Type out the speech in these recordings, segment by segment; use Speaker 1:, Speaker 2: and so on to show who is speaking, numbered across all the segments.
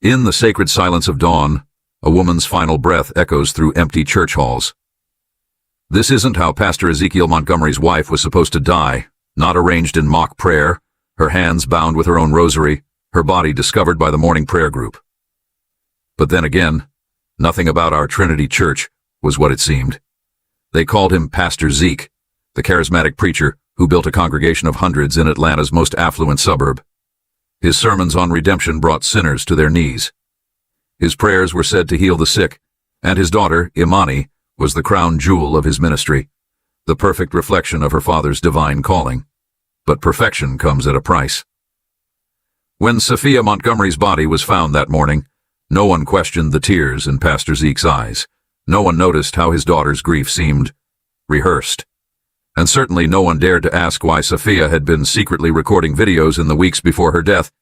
Speaker 1: In the sacred silence of dawn, a woman's final breath echoes through empty church halls. This isn't how Pastor Ezekiel Montgomery's wife was supposed to die, not arranged in mock prayer, her hands bound with her own rosary, her body discovered by the morning prayer group. But then again, nothing about our Trinity Church was what it seemed. They called him Pastor Zeke, the charismatic preacher who built a congregation of hundreds in Atlanta's most affluent suburb. His sermons on redemption brought sinners to their knees. His prayers were said to heal the sick, and his daughter, Imani, was the crown jewel of his ministry, the perfect reflection of her father's divine calling. But perfection comes at a price. When Sophia Montgomery's body was found that morning, no one questioned the tears in Pastor Zeke's eyes. No one noticed how his daughter's grief seemed rehearsed. And certainly no one dared to ask why Sophia had been secretly recording videos in the weeks before her death,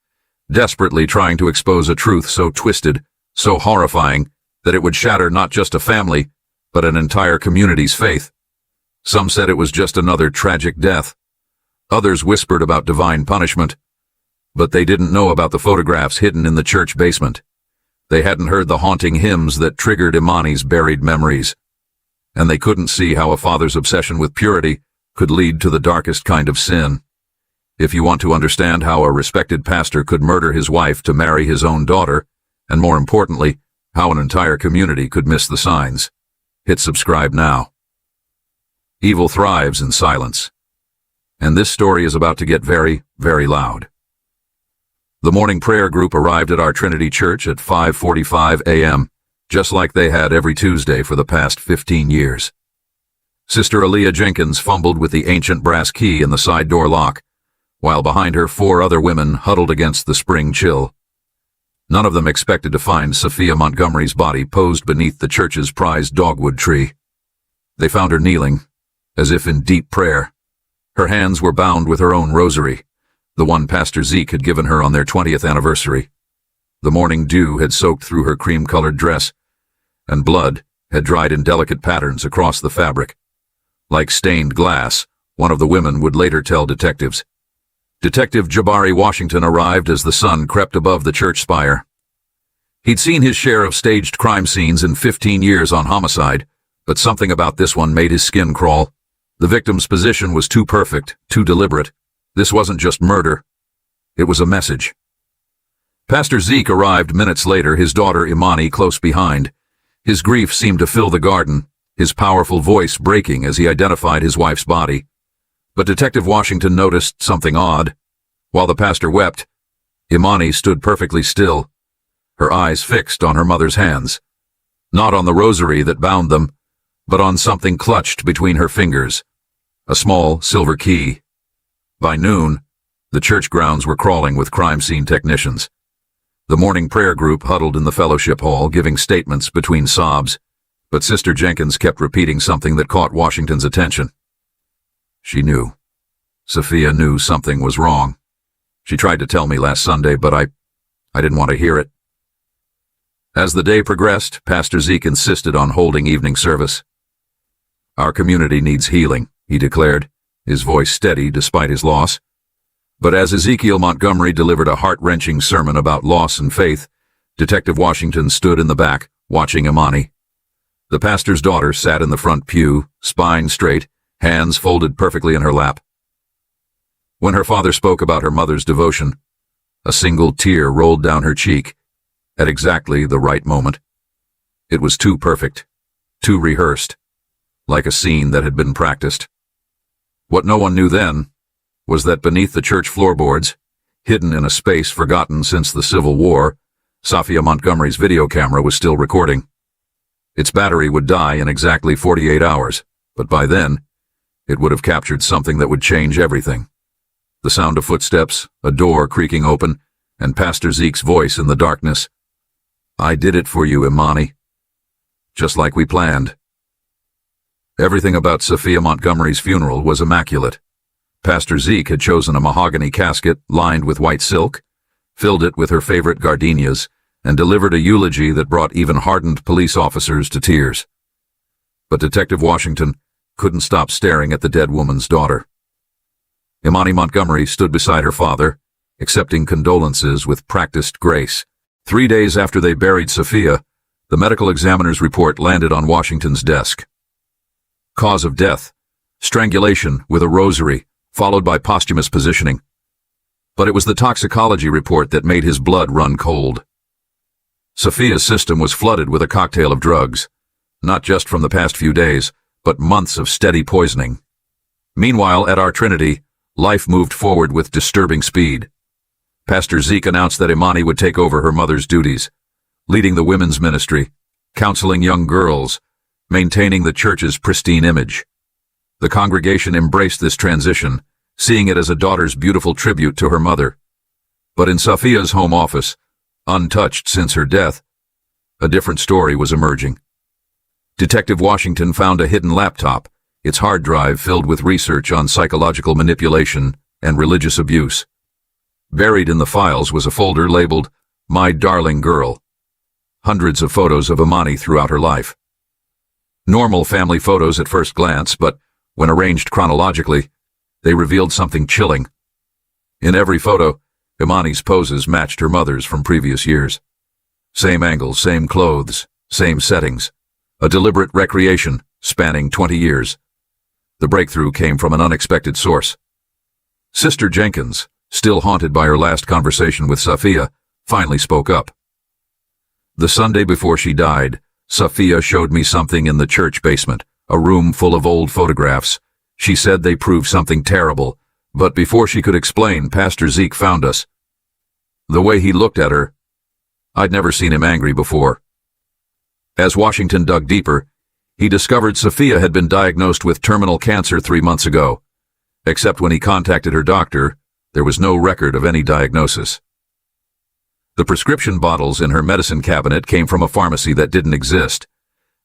Speaker 1: desperately trying to expose a truth so twisted, so horrifying, that it would shatter not just a family, but an entire community's faith. Some said it was just another tragic death. Others whispered about divine punishment. But they didn't know about the photographs hidden in the church basement. They hadn't heard the haunting hymns that triggered Imani's buried memories. And they couldn't see how a father's obsession with purity could lead to the darkest kind of sin. If you want to understand how a respected pastor could murder his wife to marry his own daughter, and more importantly, how an entire community could miss the signs, hit subscribe now. Evil thrives in silence. And this story is about to get very, very loud. The morning prayer group arrived at our Trinity Church at 5:45 a.m., just like they had every Tuesday for the past 15 years. Sister Aaliyah Jenkins fumbled with the ancient brass key in the side door lock, while behind her 4 other women huddled against the spring chill. None of them expected to find Sophia Montgomery's body posed beneath the church's prized dogwood tree. They found her kneeling, as if in deep prayer. Her hands were bound with her own rosary, the one Pastor Zeke had given her on their 20th anniversary. The morning dew had soaked through her cream-colored dress, and blood had dried in delicate patterns across the fabric. Like stained glass, one of the women would later tell detectives. Detective Jabari Washington arrived as the sun crept above the church spire. He'd seen his share of staged crime scenes in 15 years on homicide, but something about this one made his skin crawl. The victim's position was too perfect, too deliberate. This wasn't just murder. It was a message. Pastor Zeke arrived minutes later, his daughter Imani close behind. His grief seemed to fill the garden, his powerful voice breaking as he identified his wife's body. But Detective Washington noticed something odd. While the pastor wept, Imani stood perfectly still, her eyes fixed on her mother's hands. Not on the rosary that bound them, but on something clutched between her fingers, a small silver key. By noon, the church grounds were crawling with crime scene technicians. The morning prayer group huddled in the fellowship hall, giving statements between sobs, but Sister Jenkins kept repeating something that caught Washington's attention. She knew. Sophia knew something was wrong. She tried to tell me last Sunday, but I didn't want to hear it. As the day progressed, Pastor Zeke insisted on holding evening service. Our community needs healing, he declared, his voice steady despite his loss. But as Ezekiel Montgomery delivered a heart-wrenching sermon about loss and faith, Detective Washington stood in the back, watching Imani. The pastor's daughter sat in the front pew, spine straight, hands folded perfectly in her lap. When her father spoke about her mother's devotion, a single tear rolled down her cheek, at exactly the right moment. It was too perfect, too rehearsed, like a scene that had been practiced. What no one knew then was that beneath the church floorboards, hidden in a space forgotten since the Civil War, Sophia Montgomery's video camera was still recording. Its battery would die in exactly 48 hours, but by then, it would have captured something that would change everything. The sound of footsteps, a door creaking open, and Pastor Zeke's voice in the darkness. "I did it for you, Imani. Just like we planned." Everything about Sophia Montgomery's funeral was immaculate. Pastor Zeke had chosen a mahogany casket lined with white silk, filled it with her favorite gardenias, and delivered a eulogy that brought even hardened police officers to tears. But Detective Washington couldn't stop staring at the dead woman's daughter. Imani Montgomery stood beside her father, accepting condolences with practiced grace. 3 days after they buried Sophia, the medical examiner's report landed on Washington's desk. Cause of death: strangulation with a rosary, followed by posthumous positioning. But it was the toxicology report that made his blood run cold. Sophia's system was flooded with a cocktail of drugs, not just from the past few days, but months of steady poisoning. Meanwhile, at our Trinity, life moved forward with disturbing speed. Pastor Zeke announced that Imani would take over her mother's duties, leading the women's ministry, counseling young girls, maintaining the church's pristine image. The congregation embraced this transition, seeing it as a daughter's beautiful tribute to her mother. But in Sophia's home office, untouched since her death, a different story was emerging. Detective Washington found a hidden laptop, its hard drive filled with research on psychological manipulation and religious abuse. Buried in the files was a folder labeled "My Darling Girl." Hundreds of photos of Imani throughout her life. Normal family photos at first glance, but when arranged chronologically, they revealed something chilling. In every photo, Imani's poses matched her mother's from previous years. Same angles, same clothes, same settings. A deliberate recreation spanning 20 years. The breakthrough came from an unexpected source. Sister Jenkins, still haunted by her last conversation with Sophia, finally spoke up. The Sunday before she died, Sophia showed me something in the church basement, a room full of old photographs. She said they proved something terrible, but before she could explain, Pastor Zeke found us. The way he looked at her, I'd never seen him angry before. As Washington dug deeper, he discovered Sophia had been diagnosed with terminal cancer 3 months ago. Except when he contacted her doctor, there was no record of any diagnosis. The prescription bottles in her medicine cabinet came from a pharmacy that didn't exist.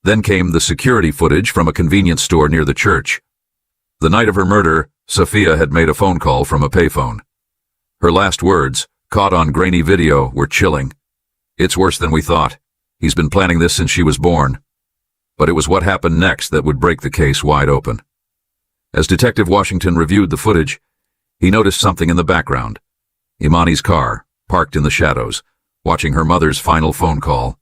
Speaker 1: Then came the security footage from a convenience store near the church. The night of her murder, Sophia had made a phone call from a payphone. Her last words, caught on grainy video, were chilling. "It's worse than we thought. He's been planning this since she was born." But it was what happened next that would break the case wide open. As Detective Washington reviewed the footage, he noticed something in the background. Imani's car, parked in the shadows, watching her mother's final phone call.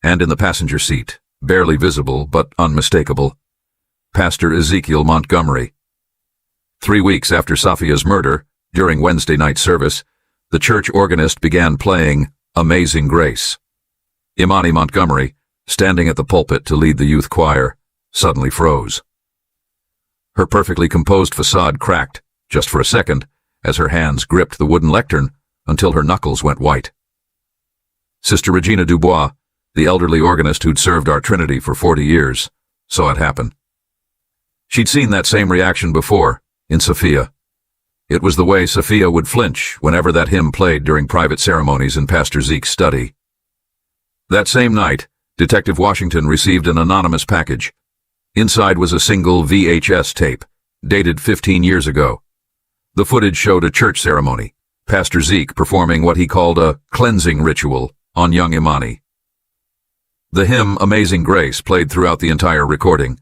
Speaker 1: And in the passenger seat, barely visible but unmistakable, Pastor Ezekiel Montgomery. 3 weeks after Sophia's murder, during Wednesday night service, the church organist began playing "Amazing Grace." Imani Montgomery, standing at the pulpit to lead the youth choir, suddenly froze. Her perfectly composed facade cracked, just for a second, as her hands gripped the wooden lectern until her knuckles went white. Sister Regina Dubois, the elderly organist who'd served our Trinity for 40 years, saw it happen. She'd seen that same reaction before, in Sophia. It was the way Sophia would flinch whenever that hymn played during private ceremonies in Pastor Zeke's study. That same night, Detective Washington received an anonymous package. Inside was a single VHS tape, dated 15 years ago. The footage showed a church ceremony, Pastor Zeke performing what he called a cleansing ritual on young Imani. The hymn "Amazing Grace" played throughout the entire recording,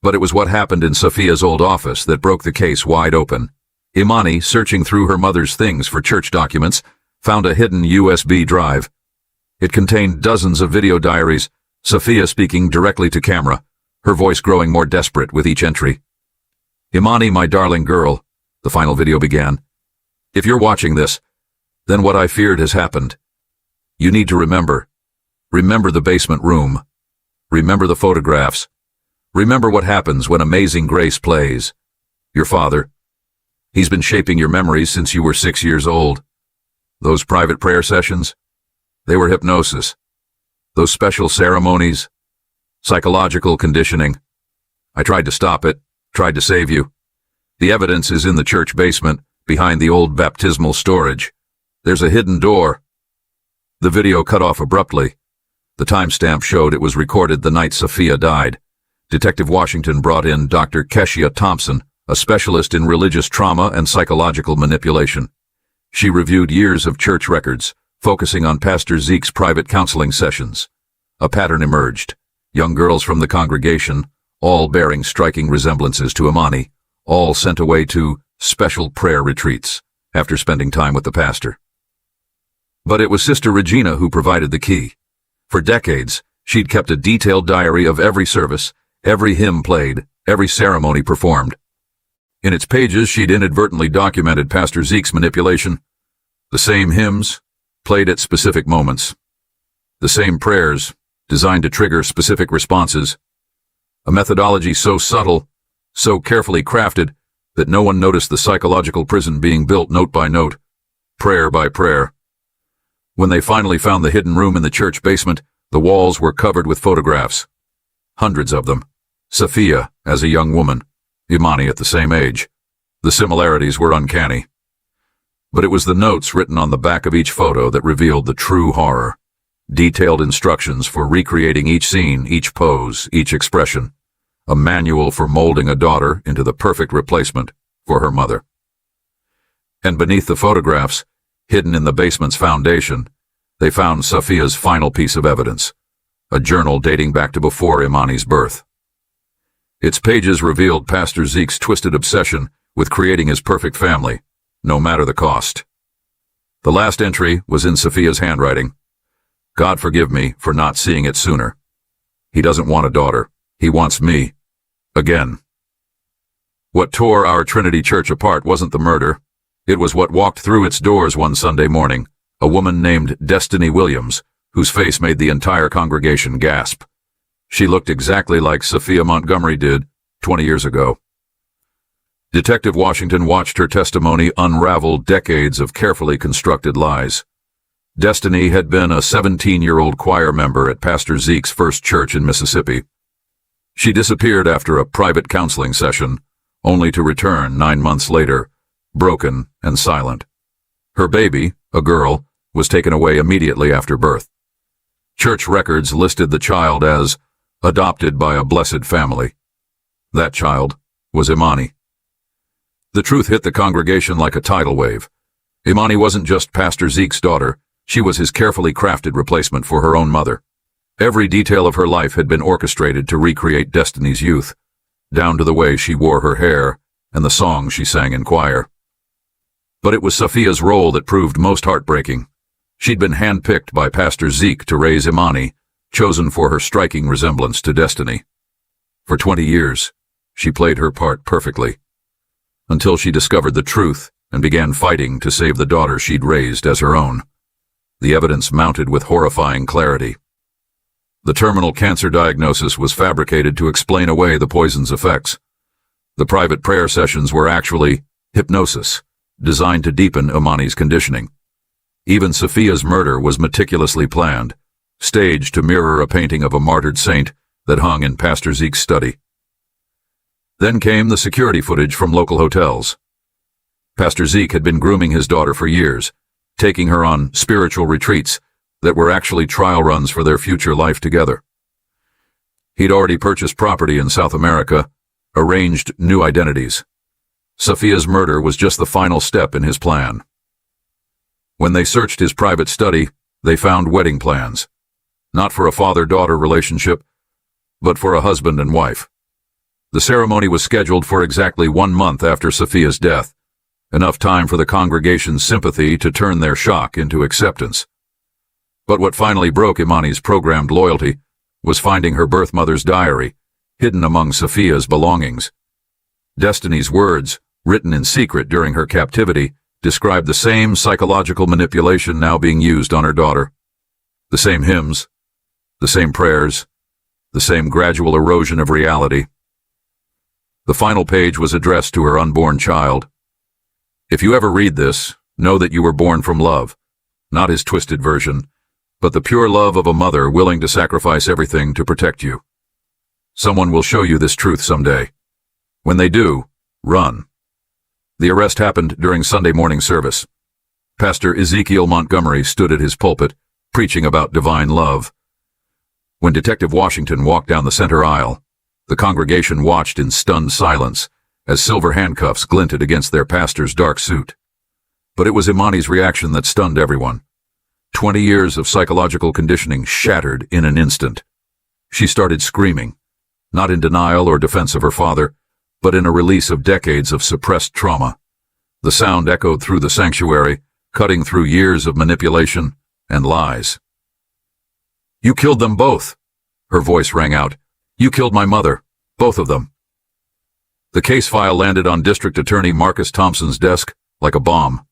Speaker 1: but it was what happened in Sophia's old office that broke the case wide open. Imani, searching through her mother's things for church documents, found a hidden USB drive. It contained dozens of video diaries, Sophia speaking directly to camera, her voice growing more desperate with each entry. "Imani, my darling girl," the final video began. "If you're watching this, then what I feared has happened. You need to remember. Remember the basement room. Remember the photographs. Remember what happens when Amazing Grace plays. Your father. He's been shaping your memories since you were 6 years old. Those private prayer sessions, they were hypnosis. Those special ceremonies, psychological conditioning. I tried to stop it, tried to save you. The evidence is in the church basement, behind the old baptismal storage. There's a hidden door." The video cut off abruptly. The timestamp showed it was recorded the night Sophia died. Detective Washington brought in Dr. Keshia Thompson, a specialist in religious trauma and psychological manipulation. She reviewed years of church records, focusing on Pastor Zeke's private counseling sessions. A pattern emerged. Young girls from the congregation, all bearing striking resemblances to Imani, all sent away to special prayer retreats after spending time with the pastor. But it was Sister Regina who provided the key. For decades, she'd kept a detailed diary of every service, every hymn played, every ceremony performed. In its pages, she'd inadvertently documented Pastor Zeke's manipulation. The same hymns, played at specific moments. The same prayers, designed to trigger specific responses. A methodology so subtle, so carefully crafted, that no one noticed the psychological prison being built note by note, prayer by prayer. When they finally found the hidden room in the church basement, the walls were covered with photographs. Hundreds of them. Sophia as a young woman, Imani at the same age. The similarities were uncanny. But it was the notes written on the back of each photo that revealed the true horror. Detailed instructions for recreating each scene, each pose, each expression. A manual for molding a daughter into the perfect replacement for her mother. And beneath the photographs, hidden in the basement's foundation, they found Sophia's final piece of evidence, a journal dating back to before Imani's birth. Its pages revealed Pastor Zeke's twisted obsession with creating his perfect family, no matter the cost. The last entry was in Sophia's handwriting. God forgive me for not seeing it sooner. He doesn't want a daughter. He wants me. Again. What tore our Trinity Church apart wasn't the murder. It was what walked through its doors one Sunday morning, a woman named Destiny Williams, whose face made the entire congregation gasp. She looked exactly like Sophia Montgomery did 20 years ago. Detective Washington watched her testimony unravel decades of carefully constructed lies. Destiny had been a 17-year-old choir member at Pastor Zeke's first church in Mississippi. She disappeared after a private counseling session, only to return 9 months later, broken and silent. Her baby, a girl, was taken away immediately after birth. Church records listed the child as adopted by a blessed family. That child was Imani. The truth hit the congregation like a tidal wave. Imani wasn't just Pastor Zeke's daughter, she was his carefully crafted replacement for her own mother. Every detail of her life had been orchestrated to recreate Destiny's youth, down to the way she wore her hair and the songs she sang in choir. But it was Sophia's role that proved most heartbreaking. She'd been handpicked by Pastor Zeke to raise Imani, chosen for her striking resemblance to Destiny. For 20 years, she played her part perfectly, until she discovered the truth and began fighting to save the daughter she'd raised as her own. The evidence mounted with horrifying clarity. The terminal cancer diagnosis was fabricated to explain away the poison's effects. The private prayer sessions were actually hypnosis, designed to deepen Imani's conditioning. Even Sophia's murder was meticulously planned, staged to mirror a painting of a martyred saint that hung in Pastor Zeke's study. Then came the security footage from local hotels. Pastor Zeke had been grooming his daughter for years, taking her on spiritual retreats that were actually trial runs for their future life together. He'd already purchased property in South America, arranged new identities. Sophia's murder was just the final step in his plan. When they searched his private study, they found wedding plans, not for a father-daughter relationship, but for a husband and wife. The ceremony was scheduled for exactly 1 month after Sophia's death, enough time for the congregation's sympathy to turn their shock into acceptance. But what finally broke Imani's programmed loyalty was finding her birth mother's diary, hidden among Sophia's belongings. Destiny's words, written in secret during her captivity, described the same psychological manipulation now being used on her daughter. The same hymns, the same prayers, the same gradual erosion of reality. The final page was addressed to her unborn child. If you ever read this, know that you were born from love, not his twisted version, but the pure love of a mother willing to sacrifice everything to protect you. Someone will show you this truth someday. When they do, run. The arrest happened during Sunday morning service. Pastor Ezekiel Montgomery stood at his pulpit, preaching about divine love. When Detective Washington walked down the center aisle, the congregation watched in stunned silence as silver handcuffs glinted against their pastor's dark suit. But it was Imani's reaction that stunned everyone. 20 years of psychological conditioning shattered in an instant. She started screaming, not in denial or defense of her father, but in a release of decades of suppressed trauma. The sound echoed through the sanctuary, cutting through years of manipulation and lies. "You killed them both," her voice rang out. "You killed my mother, both of them." The case file landed on District Attorney Marcus Thompson's desk like a bomb.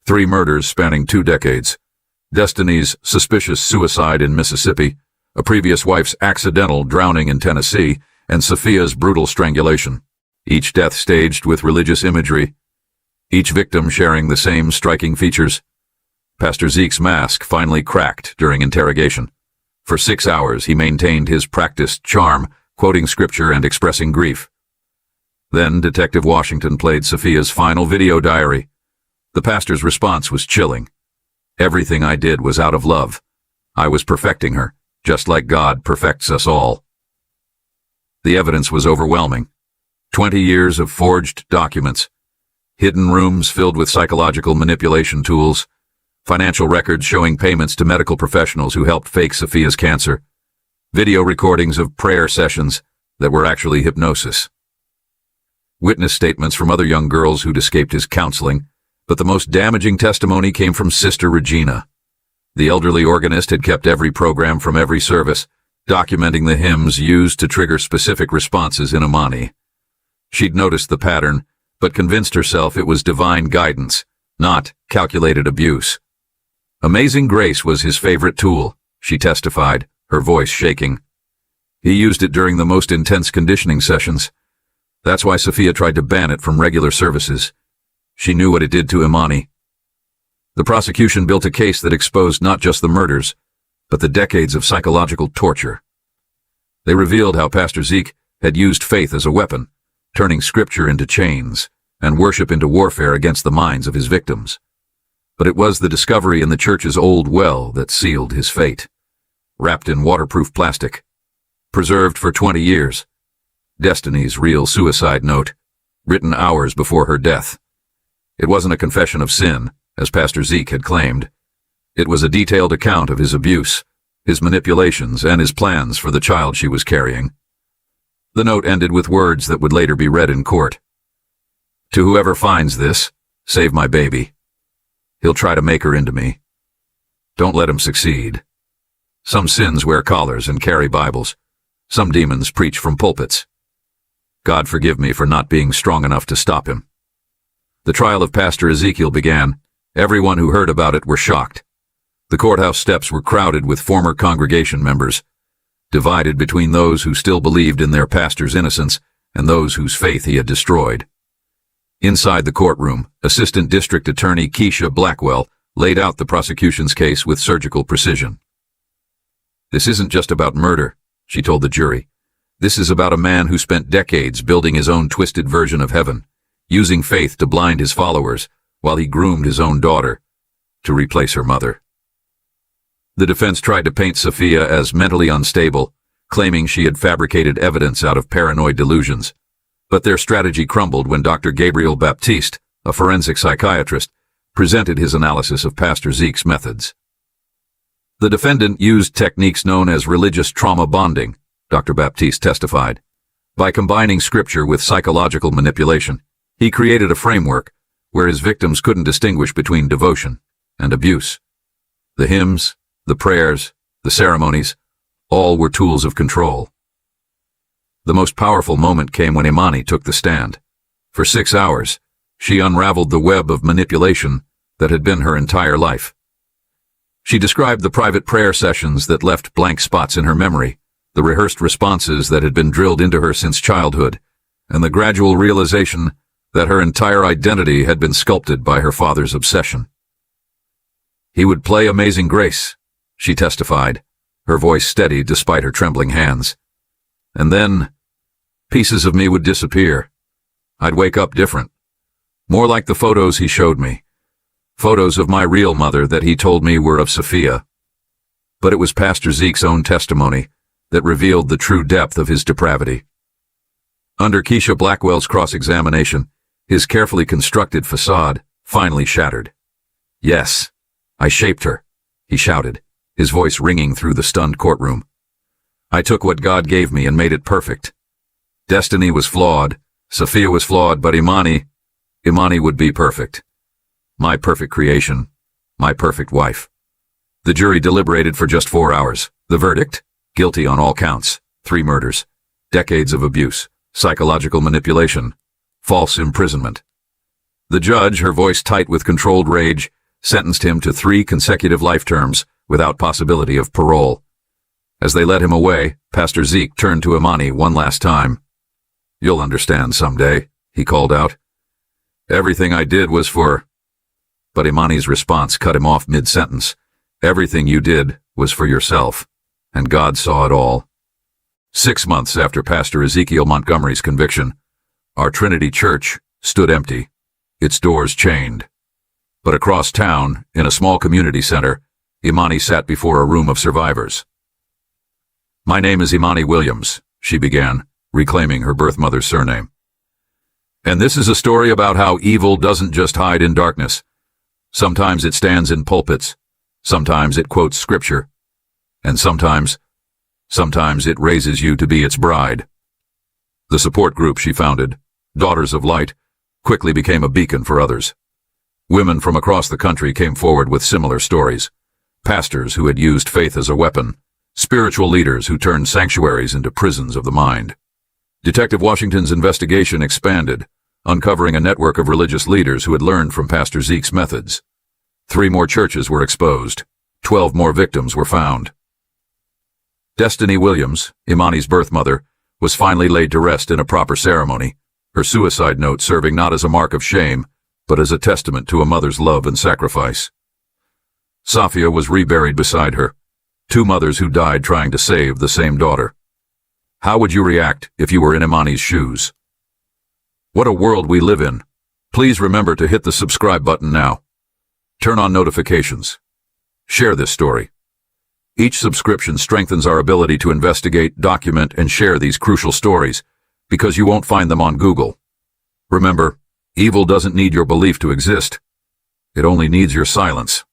Speaker 1: 3 murders spanning 2 decades. Destiny's suspicious suicide in Mississippi, a previous wife's accidental drowning in Tennessee, and Sophia's brutal strangulation. Each death staged with religious imagery, each victim sharing the same striking features. Pastor Zeke's mask finally cracked during interrogation. For 6 hours he maintained his practiced charm, quoting scripture and expressing grief. Then Detective Washington played Sophia's final video diary. The pastor's response was chilling. "Everything I did was out of love. I was perfecting her, just like God perfects us all." The evidence was overwhelming. 20 years of forged documents, hidden rooms filled with psychological manipulation tools, financial records showing payments to medical professionals who helped fake Sophia's cancer, video recordings of prayer sessions that were actually hypnosis. Witness statements from other young girls who'd escaped his counseling, but the most damaging testimony came from Sister Regina. The elderly organist had kept every program from every service, documenting the hymns used to trigger specific responses in Imani. She'd noticed the pattern, but convinced herself it was divine guidance, not calculated abuse. Amazing Grace was his favorite tool, she testified, her voice shaking. He used it during the most intense conditioning sessions. That's why Sophia tried to ban it from regular services. She knew what it did to Imani. The prosecution built a case that exposed not just the murders, but the decades of psychological torture. They revealed how Pastor Zeke had used faith as a weapon, turning scripture into chains and worship into warfare against the minds of his victims. But it was the discovery in the church's old well that sealed his fate. Wrapped in waterproof plastic, preserved for 20 years. Destiny's real suicide note, written hours before her death. It wasn't a confession of sin, as Pastor Zeke had claimed. It was a detailed account of his abuse, his manipulations, and his plans for the child she was carrying. The note ended with words that would later be read in court. "To whoever finds this, save my baby. He'll try to make her into me. Don't let him succeed. Some sins wear collars and carry Bibles. Some demons preach from pulpits. God forgive me for not being strong enough to stop him." The trial of Pastor Ezekiel began. Everyone who heard about it were shocked. The courthouse steps were crowded with former congregation members, divided between those who still believed in their pastor's innocence and those whose faith he had destroyed. Inside the courtroom, Assistant District Attorney Keisha Blackwell laid out the prosecution's case with surgical precision. "This isn't just about murder," she told the jury. "This is about a man who spent decades building his own twisted version of heaven, using faith to blind his followers while he groomed his own daughter to replace her mother." The defense tried to paint Sophia as mentally unstable, claiming she had fabricated evidence out of paranoid delusions. But their strategy crumbled when Dr. Gabriel Baptiste, a forensic psychiatrist, presented his analysis of Pastor Zeke's methods. The defendant used techniques known as religious trauma bonding, Dr. Baptiste testified. By combining scripture with psychological manipulation, he created a framework where his victims couldn't distinguish between devotion and abuse. The hymns, the prayers, the ceremonies, all were tools of control. The most powerful moment came when Imani took the stand. For 6 hours, she unraveled the web of manipulation that had been her entire life. She described the private prayer sessions that left blank spots in her memory, the rehearsed responses that had been drilled into her since childhood, and the gradual realization that her entire identity had been sculpted by her father's obsession. "He would play Amazing Grace," she testified, her voice steady despite her trembling hands. "And then, pieces of me would disappear. I'd wake up different. More like the photos he showed me. Photos of my real mother that he told me were of Sophia. But it was Pastor Zeke's own testimony that revealed the true depth of his depravity." Under Keisha Blackwell's cross-examination, his carefully constructed facade finally shattered. "Yes, I shaped her," he shouted, his voice ringing through the stunned courtroom. "I took what God gave me and made it perfect. Destiny was flawed, Sophia was flawed, but Imani would be perfect. My perfect creation. My perfect wife. The jury deliberated for just 4 hours. The verdict? Guilty on all counts. 3 murders. Decades of abuse. Psychological manipulation. False imprisonment. The judge, her voice tight with controlled rage, sentenced him to 3 consecutive life terms without possibility of parole. As they led him away, Pastor Zeke turned to Imani one last time. "You'll understand someday," he called out. "Everything I did was for—" But Imani's response cut him off mid-sentence. "Everything you did was for yourself, and God saw it all." 6 months after Pastor Ezekiel Montgomery's conviction, our Trinity Church stood empty, its doors chained. But across town, in a small community center, Imani sat before a room of survivors. "My name is Imani Williams," she began, reclaiming her birth mother's surname. "And this is a story about how evil doesn't just hide in darkness. Sometimes it stands in pulpits, sometimes it quotes scripture, and sometimes it raises you to be its bride." The support group she founded, Daughters of Light, quickly became a beacon for others. Women from across the country came forward with similar stories. Pastors who had used faith as a weapon, spiritual leaders who turned sanctuaries into prisons of the mind. Detective Washington's investigation expanded, uncovering a network of religious leaders who had learned from Pastor Zeke's methods. 3 more churches were exposed. 12 more victims were found. Destiny Williams, Imani's birth mother, was finally laid to rest in a proper ceremony, her suicide note serving not as a mark of shame, but as a testament to a mother's love and sacrifice. Safia was reburied beside her, 2 mothers who died trying to save the same daughter. How would you react if you were in Imani's shoes? What a world we live in. Please remember to hit the subscribe button now. Turn on notifications. Share this story. Each subscription strengthens our ability to investigate, document, and share these crucial stories, because you won't find them on Google. Remember, evil doesn't need your belief to exist. It only needs your silence.